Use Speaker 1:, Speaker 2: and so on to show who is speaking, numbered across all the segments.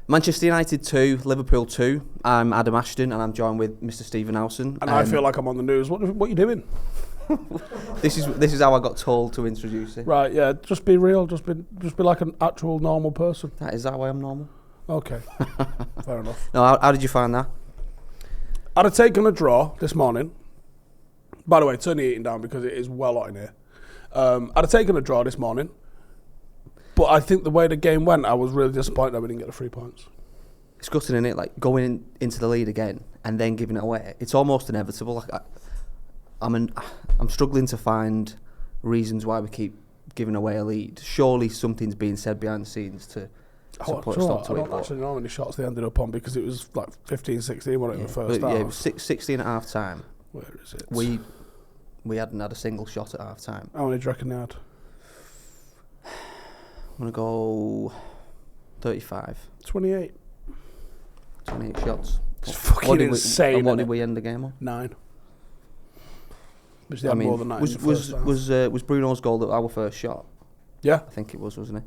Speaker 1: Manchester United 2, Liverpool 2. I'm Adam Ashton and I'm joined with Mr. Ste Howson.
Speaker 2: And I feel like I'm on the news. What are you doing?
Speaker 1: This is how I got told to introduce it.
Speaker 2: Right, yeah. Just be real. Just be like an actual normal person.
Speaker 1: Is that why I'm normal?
Speaker 2: Okay, fair enough.
Speaker 1: No, how did you find that?
Speaker 2: I'd have taken a draw this morning. By the way, turn the eating down because it is well hot in here. I'd have taken a draw this morning. But I think the way the game went, I was really disappointed that we didn't get the 3 points.
Speaker 1: It's gutting, isn't it? Like going into the lead again and then giving it away. It's almost inevitable. Like I'm struggling to find reasons why we keep giving away a lead. Surely something's being said behind the scenes to put a stop to it.
Speaker 2: I don't actually know how many shots they ended up on because it was like 15, 16 in the first half.
Speaker 1: Yeah, it was 16 at half time.
Speaker 2: Where is it?
Speaker 1: We hadn't had a single shot at half time.
Speaker 2: How many do you reckon they had?
Speaker 1: I'm going to go 35.
Speaker 2: 28.
Speaker 1: 28 shots.
Speaker 2: It's fucking insane.
Speaker 1: And what did we end the game on?
Speaker 2: 9. Which they had more than 9
Speaker 1: was Bruno's goal our first shot?
Speaker 2: Yeah.
Speaker 1: I think it was, wasn't it?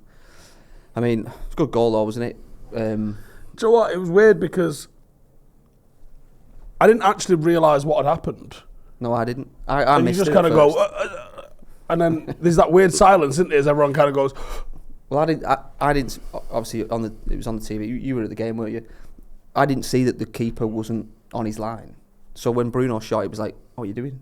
Speaker 1: I mean, it's a good goal though, wasn't it?
Speaker 2: Do you know what? It was weird because I didn't actually realise what had happened.
Speaker 1: No, I didn't. I missed it.
Speaker 2: You just kind of go, and then there's that weird silence, isn't there? As everyone kind of goes.
Speaker 1: Well, I didn't. Obviously, it was on the TV. You were at the game, weren't you? I didn't see that the keeper wasn't on his line. So when Bruno shot, it was like, "What are you doing?"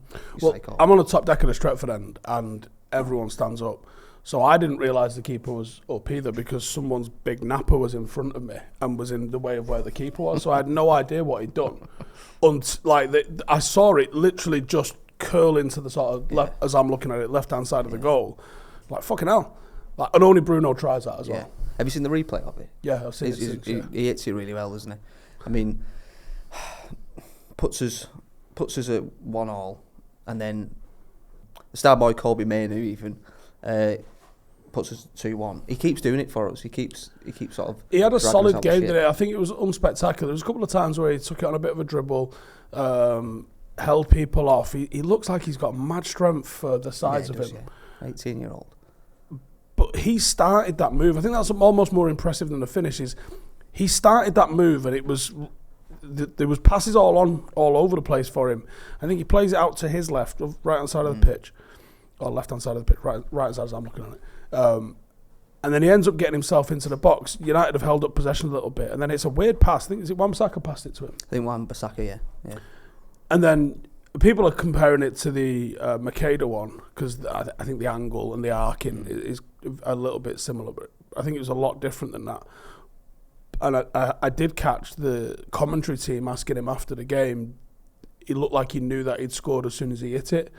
Speaker 2: I'm on the top deck of the Stretford end, and everyone stands up. So I didn't realise the keeper was up either because someone's big napper was in front of me and was in the way of where the keeper was. So I had no idea what he'd done. I saw it literally just curl into the sort of left, as I'm looking at it, left-hand side of the goal. Like, fucking hell. Like, and only Bruno tries that as well.
Speaker 1: Have you seen the replay of it?
Speaker 2: Yeah, I've seen it since,
Speaker 1: he hits it really well, doesn't he? I mean, puts us at 1-1, and then the star boy Kobbie Mainoo even puts us 2-1. He keeps doing it for us. He keeps sort of.
Speaker 2: He had a solid game today. I think it was unspectacular. There was a couple of times where he took it on a bit of a dribble, held people off. He looks like he's got mad strength for the size of him.
Speaker 1: 18-year-old.
Speaker 2: But he started that move. I think that's almost more impressive than the finish. Is he started that move and it was there was passes all over the place for him. I think he plays it out to his left, right hand side of the pitch, or left hand side of the pitch, right hand side as I'm looking at it. And then he ends up getting himself into the box. United have held up possession a little bit, and then it's a weird pass. I think is it Wan-Bissaka passed it to him.
Speaker 1: I think Wan-Bissaka, yeah.
Speaker 2: And then people are comparing it to the Makeda one because I think the angle and the arcing is a little bit similar, but I think it was a lot different than that. And I did catch the commentary team asking him after the game. He looked like he knew that he'd scored as soon as he hit it.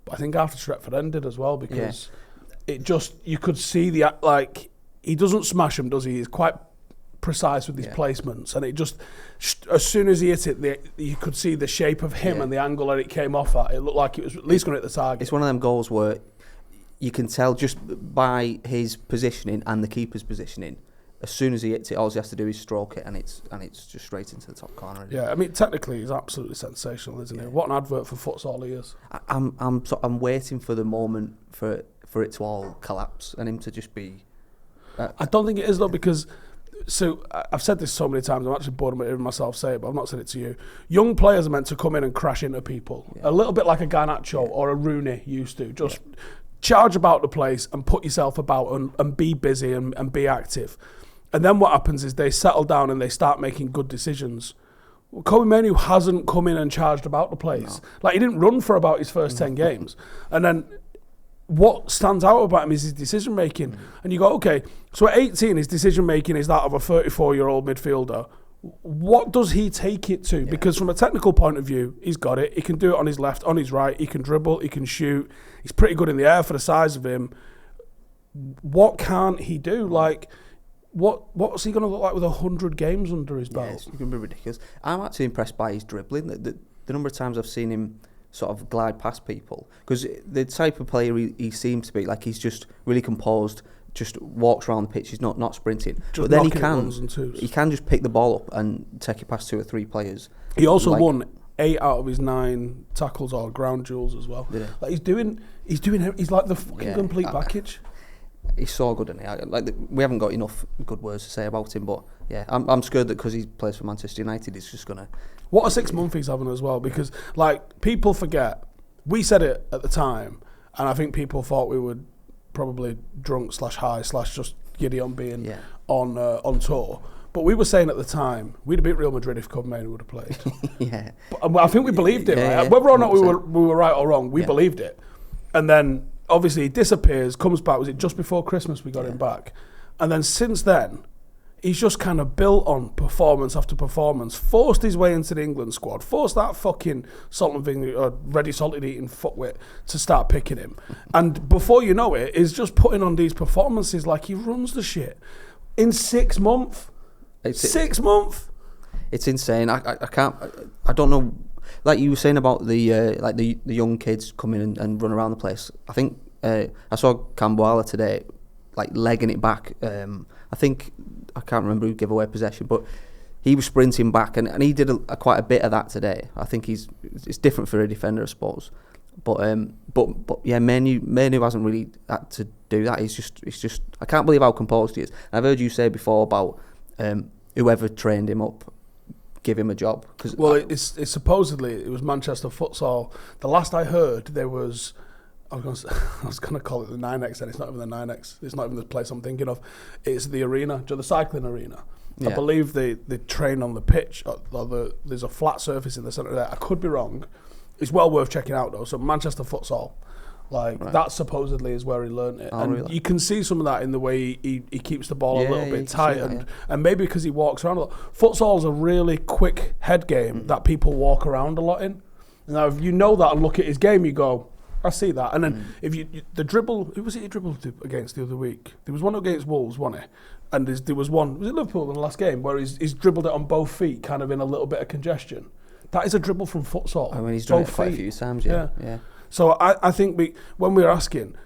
Speaker 2: But I think after Stretford ended as well because it just, you could see he doesn't smash him, does he? He's quite precise with his placements, and it just, as soon as he hit it, you could see the shape of him and the angle that it came off at. It looked like it was at least going to hit the target.
Speaker 1: It's one of them goals where you can tell just by his positioning and the keeper's positioning. As soon as he hits it, all he has to do is stroke it, and it's just straight into the top corner.
Speaker 2: Yeah, I mean, technically, he's absolutely sensational, isn't he? What an advert for futsal he is.
Speaker 1: I'm waiting for the moment for it to all collapse and him to just be.
Speaker 2: I don't think it is though, because. So I've said this so many times. I'm actually bored of hearing myself say it, but I've not said it to you. Young players are meant to come in and crash into people, a little bit like a Garnacho or a Rooney used to. Just charge about the place and put yourself about and be busy and be active. And then what happens is they settle down and they start making good decisions. Well, Kobbie Mainoo hasn't come in and charged about the place. No. Like, he didn't run for about his first 10 games. And then what stands out about him is his decision making. And you go, okay, so at 18 his decision making is that of a 34-year-old midfielder. What does he take it to? Because from a technical point of view, he's got it. He can do it on his left, on his right. He can dribble, he can shoot. He's pretty good in the air for the size of him. What can't he do? Like, what's he going to look like with 100 games under his belt?
Speaker 1: It's going to be ridiculous. I'm actually impressed by his dribbling. The number of times I've seen him sort of glide past people, because the type of player he seems to be, like, he's just really composed, just walks around the pitch. He's not sprinting,
Speaker 2: just
Speaker 1: but then he can just pick the ball up and take it past 2 or 3 players.
Speaker 2: He also won 8 out of his 9 tackles or ground duels as well.
Speaker 1: Yeah.
Speaker 2: Like he's like the fucking complete package.
Speaker 1: He's so good, isn't he? We haven't got enough good words to say about him, but yeah, I'm scared that because he plays for Manchester United, he's just gonna.
Speaker 2: What a 6 month he's having as well, because like people forget, we said it at the time, and I think people thought we were probably drunk / high / just giddy on being on tour. But we were saying at the time, we'd have beat Real Madrid if Kobbie Mainoo would have played.
Speaker 1: Yeah.
Speaker 2: But I think we believed it, right? Whether or not we were right or wrong, we believed it. And then, obviously, he disappears, comes back. Was it just before Christmas we got him back? And then since then, he's just kind of built on performance after performance, forced his way into the England squad, forced that fucking ready salted eating fuckwit to start picking him. And before you know it, he's just putting on these performances like he runs the shit. In 6 months... 6 months.
Speaker 1: It's insane. I can't. I don't know. Like you were saying about the young kids coming and run around the place. I think I saw Camboala today, like legging it back. I think I can't remember who gave away possession, but he was sprinting back, and he did quite a bit of that today. I think it's different for a defender, I suppose. But yeah, Mainoo hasn't really had to do that. It's just I can't believe how composed he is. And I've heard you say before about. Whoever trained him up, give him a job.
Speaker 2: It's supposedly it was Manchester Futsal. The last I heard, there was. I was going to call it the 9X, and it's not even the 9X. It's not even the place I'm thinking of. It's the arena, the cycling arena. Yeah. I believe they train on the pitch. There's a flat surface in the centre there. I could be wrong. It's well worth checking out though. So Manchester Futsal. That supposedly is where he learnt it. And really? You can see some of that in the way he keeps the ball a little bit tight. And maybe because he walks around a lot. Futsal's a really quick head game that people walk around a lot in. Now, if you know that and look at his game, you go, I see that. And then if the dribble, who was it he dribbled against the other week? There was one against Wolves, wasn't it? And there was one, was it Liverpool in the last game, where he's dribbled it on both feet, kind of in a little bit of congestion. That is a dribble from futsal.
Speaker 1: I mean, he's done it quite a few times, yeah.
Speaker 2: So I think when we were asking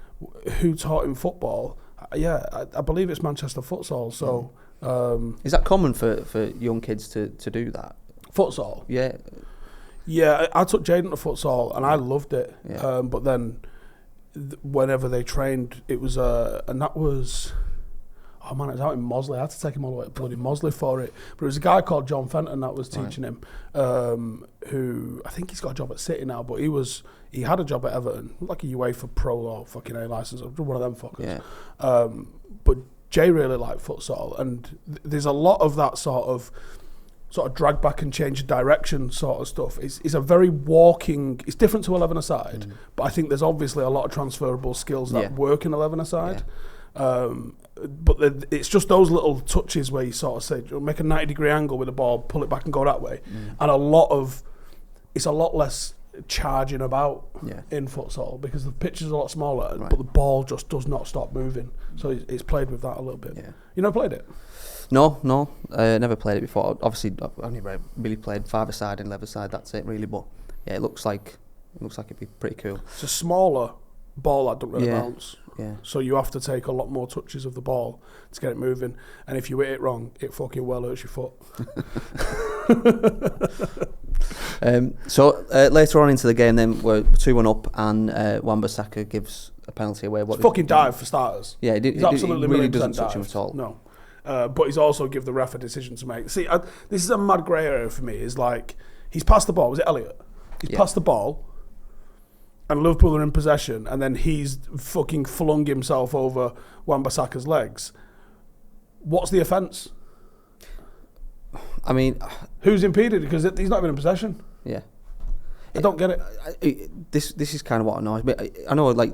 Speaker 2: who taught him football, I believe it's Manchester Futsal. So
Speaker 1: is that common for young kids to do that?
Speaker 2: Futsal?
Speaker 1: Yeah.
Speaker 2: Yeah, I took Jaden to futsal and I loved it. Yeah. But then whenever they trained, it was and that was. Oh man, it was out in Mosley. I had to take him all the way to bloody Mosley for it. But it was a guy called John Fenton that was teaching him, who I think he's got a job at City now, but he had a job at Everton, like a UEFA Pro or fucking A licence, or one of them fuckers. Yeah. But Jay really liked futsal, and there's a lot of that sort of drag back and change direction sort of stuff. It's a very walking. It's different to 11-a-side, but I think there's obviously a lot of transferable skills that work in 11-a-side. Yeah. But it's just those little touches where you sort of say, make a 90-degree angle with the ball, pull it back and go that way. And it's a lot less charging about in futsal because the pitch is a lot smaller, but the ball just does not stop moving. So it's played with that a little bit. Yeah. You never played it?
Speaker 1: No, never played it before. Obviously, I've only really played 5-a-side and 11-a-side. That's it, really. But yeah, it looks like it'd be pretty cool.
Speaker 2: It's a smaller ball that doesn't really bounce.
Speaker 1: Yeah.
Speaker 2: So you have to take a lot more touches of the ball to get it moving. And if you hit it wrong, it fucking well hurts your foot.
Speaker 1: So later on into the game, then we're 2-1 up, and Wan-Bissaka gives a penalty away.
Speaker 2: Fucking dive for starters.
Speaker 1: Yeah, he really doesn't touch him at all.
Speaker 2: No. But he's also give the ref a decision to make. See, this is a mad grey area for me. Is like, he's passed the ball. Was it Elliott? He's passed the ball. And Liverpool are in possession, and then he's fucking flung himself over Wan-Bissaka's legs. What's the offence?
Speaker 1: I mean,
Speaker 2: who's impeded? Because he's not even in possession.
Speaker 1: Yeah,
Speaker 2: I don't get it.
Speaker 1: This is kind of what annoys me. I know, like,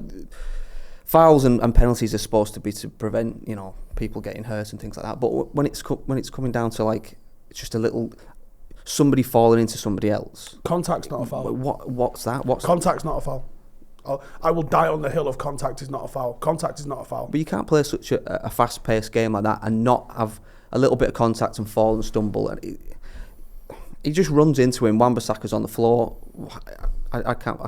Speaker 1: fouls and penalties are supposed to be to prevent, people getting hurt and things like that. But when it's coming down to, like, it's just a little. Somebody falling into somebody else.
Speaker 2: Contact's not a foul.
Speaker 1: What's that?
Speaker 2: Contact's not a foul. I will die on the hill of contact is not a foul. Contact is not a foul.
Speaker 1: But you can't play such a fast-paced game like that and not have a little bit of contact and fall and stumble. And he just runs into him. Wan-Bissaka's on the floor. I can't.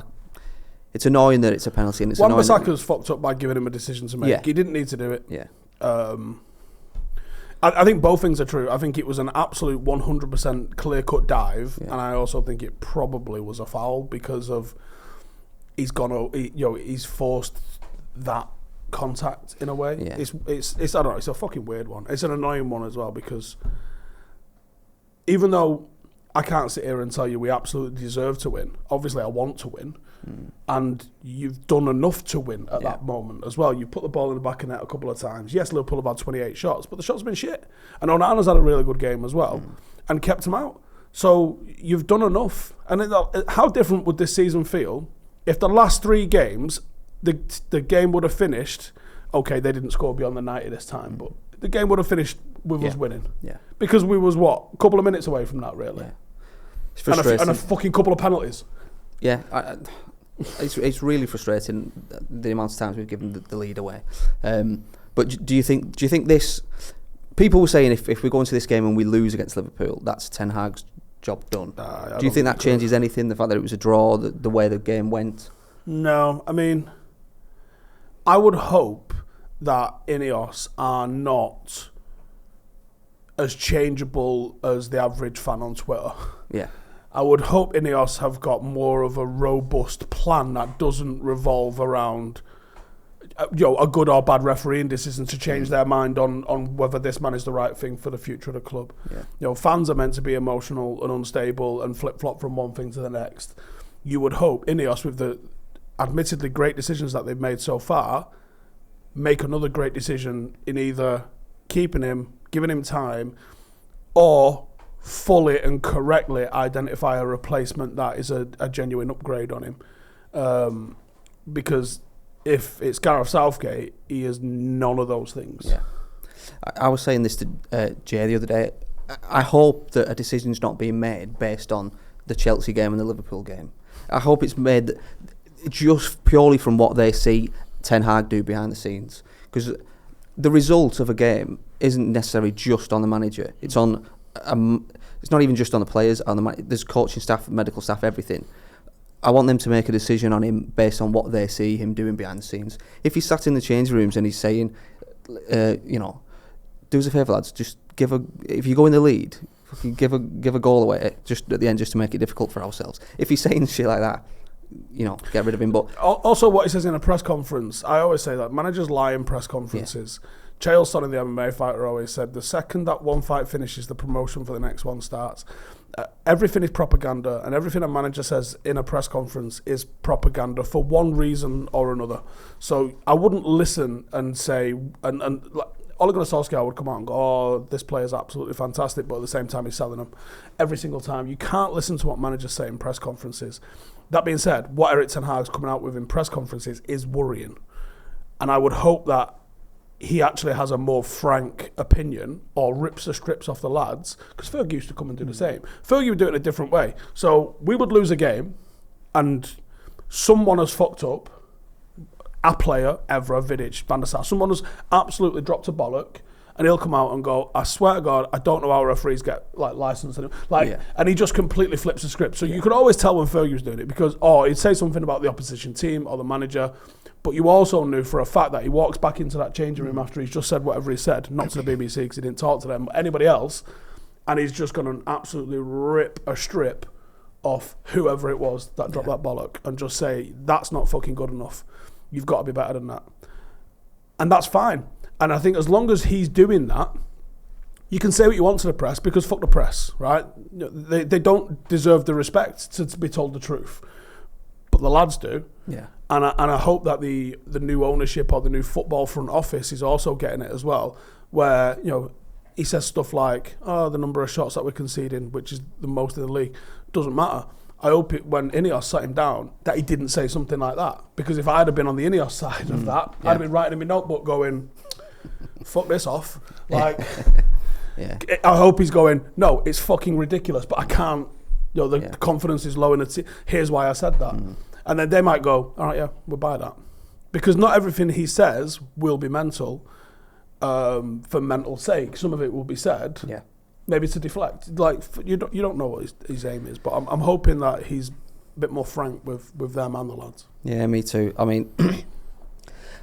Speaker 1: It's annoying that it's a penalty. And
Speaker 2: Wan-Bissaka's fucked up by giving him a decision to make. Yeah. He didn't need to do it.
Speaker 1: Yeah.
Speaker 2: I think both things are true. I think it was an absolute 100% clear-cut dive, and I also think it probably was a foul because of he's forced that contact in a way.
Speaker 1: Yeah.
Speaker 2: It's I don't know. It's a fucking weird one. It's an annoying one as well because even though I can't sit here and tell you we absolutely deserve to win. Obviously, I want to win, and you've done enough to win at that moment as well. You put the ball in the back of the net a couple of times. Yes, Liverpool have had 28 shots, but the shots have been shit. And Onana's had a really good game as well, and kept him out. So you've done enough. And how different would this season feel if the last 3 games, the game would have finished? Okay, they didn't score beyond the 90 this time, but the game would have finished with us winning. Yeah, because we was a couple of minutes away from that, really. Yeah.
Speaker 1: It's frustrating.
Speaker 2: And a fucking couple of penalties.
Speaker 1: Yeah, it's really frustrating the amount of times we've given the lead away. But do you think this? People were saying if we go into this game and we lose against Liverpool, that's Ten Hag's job done. Do you think that changes anything? The fact that it was a draw, the way the game went.
Speaker 2: No, I mean, I would hope that Ineos are not as changeable as the average fan on Twitter.
Speaker 1: Yeah.
Speaker 2: I would hope Ineos have got more of a robust plan that doesn't revolve around a good or bad refereeing decision to change their mind on whether this man is the right thing for the future of the club. Yeah. Fans are meant to be emotional and unstable and flip-flop from one thing to the next. You would hope Ineos, with the admittedly great decisions that they've made so far, make another great decision in either keeping him, giving him time, or fully and correctly identify a replacement that is a genuine upgrade on him. Because if it's Gareth Southgate, he is none of those things.
Speaker 1: Yeah. I was saying this to Jay the other day. I hope that a decision's not being made based on the Chelsea game and the Liverpool game. I hope it's made just purely from what they see Ten Hag do behind the scenes. Because the result of a game isn't necessarily just on the manager. It's on. It's not even just on the players. There's coaching staff, medical staff, everything. I want them to make a decision on him based on what they see him doing behind the scenes. If he's sat in the change rooms and he's saying, do us a favour, lads, just if you go in the lead, give a goal away just at the end, just to make it difficult for ourselves. If he's saying shit like that, get rid of him. But
Speaker 2: also, what he says in a press conference, I always say that managers lie in press conferences. Yeah. Chael Sonnen, the MMA fighter, always said the second that one fight finishes, the promotion for the next one starts. Everything is propaganda, and everything a manager says in a press conference is propaganda for one reason or another. So I wouldn't listen and say, and like, Ole Gunnar Solskjaer would come out and go, oh, this player's absolutely fantastic, but at the same time he's selling them every single time. You can't listen to what managers say in press conferences. That being said, what Erik ten Hag's coming out with in press conferences is worrying. And I would hope that he actually has a more frank opinion or rips the strips off the lads, because Fergie used to come and do the same. Fergie would do it in a different way. So we would lose a game and someone has fucked up, a player, Evra, Vidic, Van der Sar, someone has absolutely dropped a bollock, and he'll come out and go, I swear to God, I don't know how referees get licensed. And he just completely flips the script. So you could always tell when Fergie was doing it, because he'd say something about the opposition team or the manager, but you also knew for a fact that he walks back into that changing room after he's just said whatever he said, not to the BBC because he didn't talk to them, but anybody else, and he's just going to absolutely rip a strip off whoever it was that dropped that bollock and just say, that's not fucking good enough. You've got to be better than that. And that's fine. And I think as long as he's doing that, you can say what you want to the press, because fuck the press, right? They don't deserve the respect to be told the truth. But the lads do. Yeah. And I hope that the new ownership or the new football front office is also getting it as well, where, he says stuff like, the number of shots that we're conceding, which is the most in the league, doesn't matter. I hope when Ineos sat him down that he didn't say something like that, because if I'd have been on the Ineos side of that, I'd have been writing in my notebook going, fuck this off. Like, I hope he's going, no, it's fucking ridiculous, but I can't, the confidence is low, and here's why I said that. And then they might go, all right, we'll buy that. Because not everything he says will be mental, for mental sake. Some of it will be said, maybe to deflect. Like, you don't know what his aim is, but I'm hoping that he's a bit more frank with them and the lads.
Speaker 1: Yeah, me too. I mean,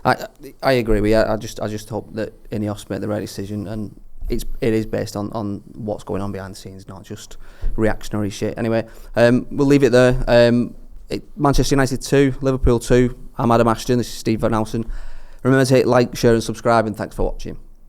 Speaker 1: I agree with you. I just hope that Ineos make the right decision, and it is based on what's going on behind the scenes, not just reactionary shit. Anyway, we'll leave it there. Manchester United 2, Liverpool 2. I'm Adam Ashton. This is Ste Howson. Remember to hit like, share and subscribe, and thanks for watching.